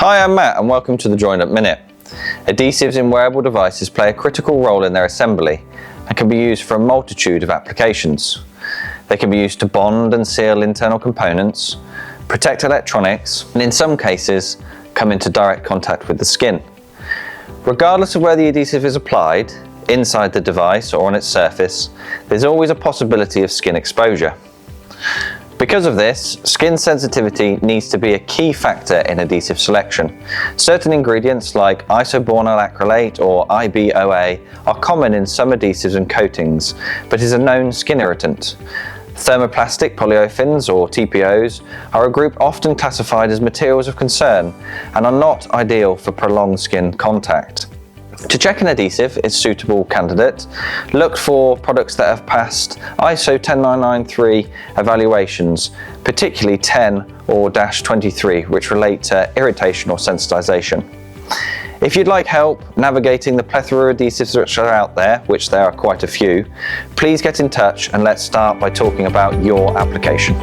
Hi, I'm Matt and welcome to the JoinedUpMinute. Adhesives in wearable devices play a critical role in their assembly and can be used for a multitude of applications. They can be used to bond and seal internal components, protect electronics, and in some cases, come into direct contact with the skin. Regardless of where the adhesive is applied, inside the device or on its surface, there's always a possibility of skin exposure. Because of this, skin sensitivity needs to be a key factor in adhesive selection. Certain ingredients like isobonyl acrylate or IBOA are common in some adhesives and coatings, but is a known skin irritant. Thermoplastic polyolefins or TPOs are a group often classified as materials of concern and are not ideal for prolonged skin contact. To check an adhesive is suitable candidate, look for products that have passed ISO 10993 evaluations, particularly 10 or -23, which relate to irritation or sensitization. If you'd like help navigating the plethora of adhesives which are out there, which there are quite a few, please get in touch and let's start by talking about your application.